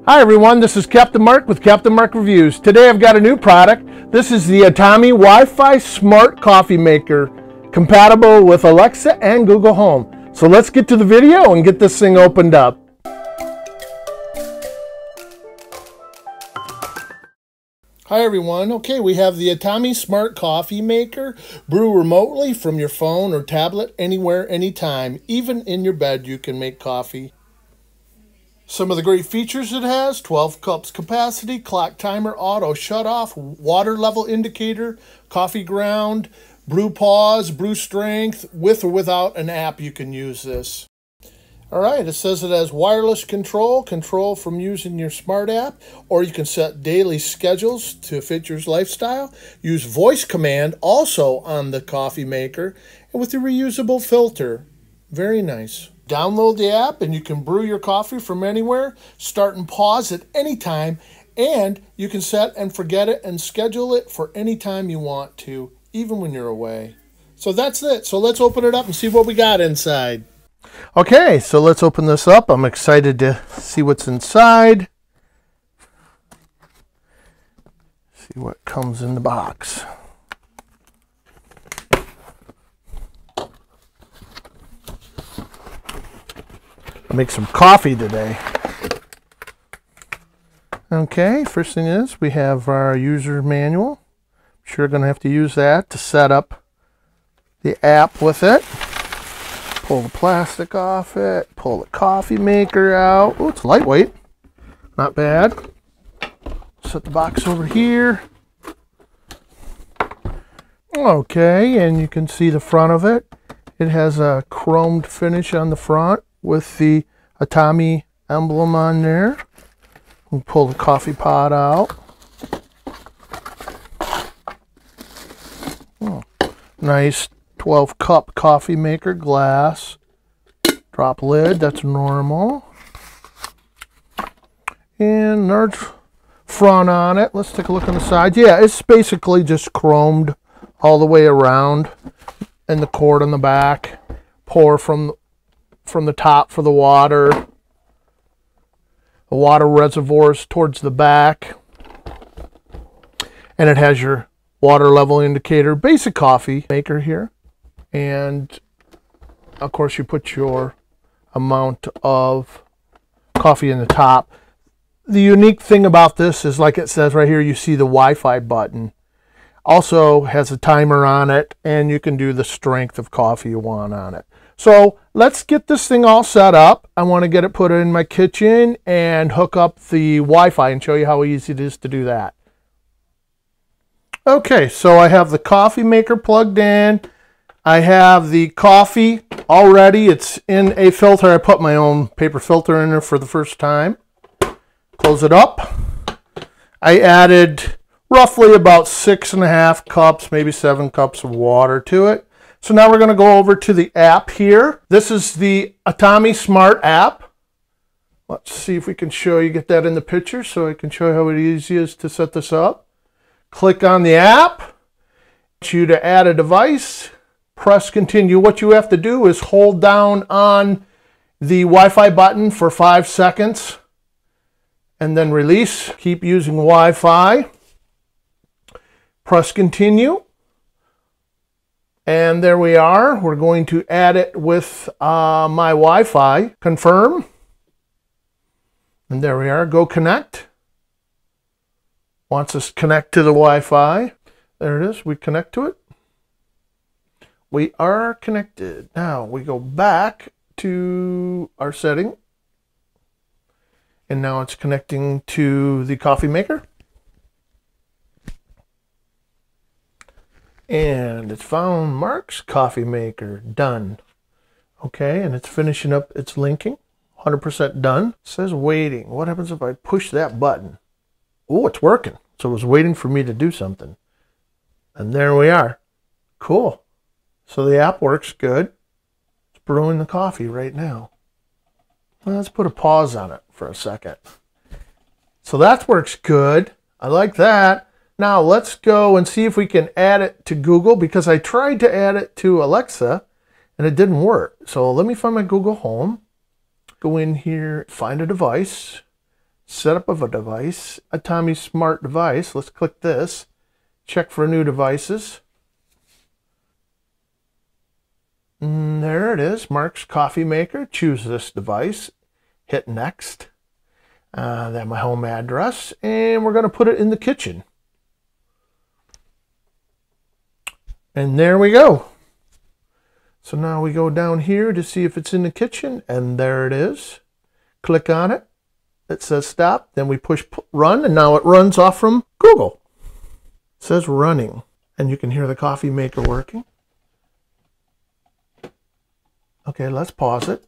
Hi everyone, this is Captain Mark with Captain Mark Reviews. Today I've got a new product. This is the Atomi Wi-Fi Smart Coffee Maker, compatible with Alexa and Google Home. So let's get to the video and get this thing opened up. Hi everyone. Okay, we have the Atomi Smart Coffee Maker. Brew remotely from your phone or tablet, anywhere, anytime. Even in your bed you can make coffee. Some of the great features it has: 12 cups capacity, clock timer, auto shut off, water level indicator, coffee ground, brew pause, brew strength. With or without an app you can use this. Alright, it says it has wireless control from using your smart app, or you can set daily schedules to fit your lifestyle. Use voice command also on the coffee maker, and with a reusable filter. Very nice. Download the app and you can brew your coffee from anywhere, start and pause at any time, and you can set and forget it and schedule it for any time you want to, even when you're away. So that's it. So let's open it up and see what we got inside. Okay, so let's open this up. I'm excited to see what's inside. See what comes in the box. Make some coffee today. Okay, first thing is we have our user manual. I'm sure gonna have to use that to set up the app with it. Pull the plastic off it, pull the coffee maker out. Oh, it's lightweight, not bad. Set the box over here. Okay, and you can see the front of it. It has a chromed finish on the front with the Atomi emblem on there. We'll pull the coffee pot out. Oh, nice 12 cup coffee maker, glass. Drop lid, that's normal. And there's front on it. Let's take a look on the side. Yeah, it's basically just chromed all the way around, and the cord on the back. Pour from the top for the water. The water reservoirs towards the back. And it has your water level indicator. Basic coffee maker here. And of course you put your amount of coffee in the top. The unique thing about this is, like it says right here, you see the Wi-Fi button. Also has a timer on it, and you can do the strength of coffee you want on it. So let's get this thing all set up. I want to get it put in my kitchen and hook up the Wi-Fi and show you how easy it is to do that. Okay, so I have the coffee maker plugged in. I have the coffee already. It's in a filter. I put my own paper filter in there for the first time. Close it up. I added roughly about 6.5 cups, maybe 7 cups of water to it. So now we're going to go over to the app here. This is the Atomi Smart app. Let's see if we can show you, get that in the picture so I can show you how easy it is to set this up. Click on the app. Get you to add a device. Press continue. What you have to do is hold down on the Wi-Fi button for 5 seconds and then release. Keep using Wi-Fi. Press continue. And there we are. We're going to add it with my Wi-Fi. Confirm. And there we are. Go connect. Wants us to connect to the Wi-Fi. There it is. We connect to it. We are connected. Now we go back to our setting. And now it's connecting to the coffee maker. And it's found Mark's coffee maker. Done. Okay, and it's finishing up its linking. 100% done. It says waiting. What happens if I push that button? Oh, it's working. So it was waiting for me to do something. And there we are. Cool. So the app works good. It's brewing the coffee right now. Well, let's put a pause on it for a second. So that works good. I like that. Now let's go and see if we can add it to Google, because I tried to add it to Alexa and it didn't work. So let me find my Google Home. Go in here, find a device, setup of a device, Atomi smart device. Let's click this. Check for new devices. And there it is, Mark's Coffee Maker. Choose this device. Hit next. That's my home address, and we're going to put it in the kitchen. And there we go. So now we go down here to see if it's in the kitchen, and there it is. Click on it. It says stop. Then we push run, and now it runs off from Google. It says running, and you can hear the coffee maker working. Okay, let's pause it.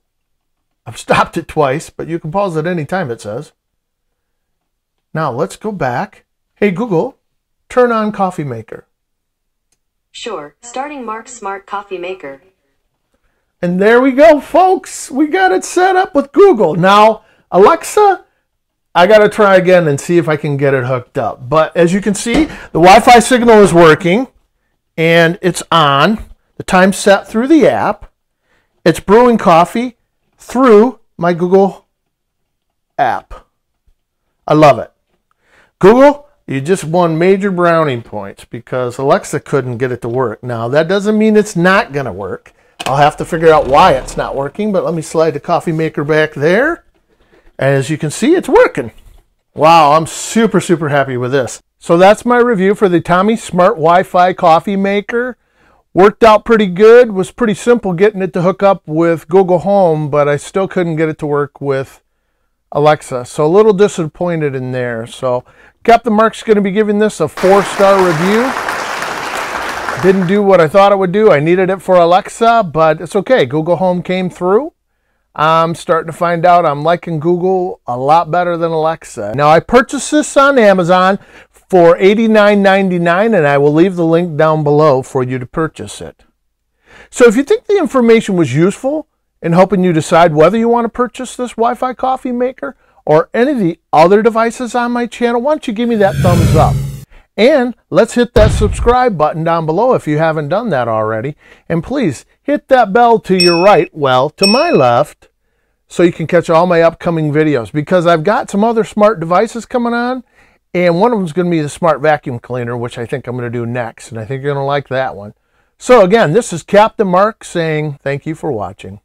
I've stopped it twice, but you can pause it any time, it says. Now let's go back. Hey Google, turn on coffee maker. Sure, starting Mark's smart coffee maker. And there we go, folks. We got it set up with Google. Now, Alexa, I got to try again and see if I can get it hooked up. But as you can see, the Wi-Fi signal is working and it's on. The time's set through the app. It's brewing coffee through my Google app. I love it. Google, you just won major brownie points because Alexa couldn't get it to work. Now, that doesn't mean it's not going to work. I'll have to figure out why it's not working, but let me slide the coffee maker back there. As you can see, it's working. Wow, I'm super, super happy with this. So that's my review for the Atomi Smart Wi-Fi Coffee Maker. Worked out pretty good. Was pretty simple getting it to hook up with Google Home, but I still couldn't get it to work with Alexa. So a little disappointed in there. So Captain Mark's going to be giving this a 4-star review. Didn't do what I thought it would do. I needed it for Alexa, but it's okay. Google Home came through. I'm starting to find out I'm liking Google a lot better than Alexa. Now, I purchased this on Amazon for $89.99, and I will leave the link down below for you to purchase it. So if you think the information was useful in helping you decide whether you want to purchase this Wi-Fi coffee maker or any of the other devices on my channel, why don't you give me that thumbs up? And let's hit that subscribe button down below if you haven't done that already. And please hit that bell to your right, well, to my left, so you can catch all my upcoming videos. Because I've got some other smart devices coming on, and one of them is going to be the smart vacuum cleaner, which I think I'm going to do next. And I think you're going to like that one. So again, this is Captain Mark saying thank you for watching.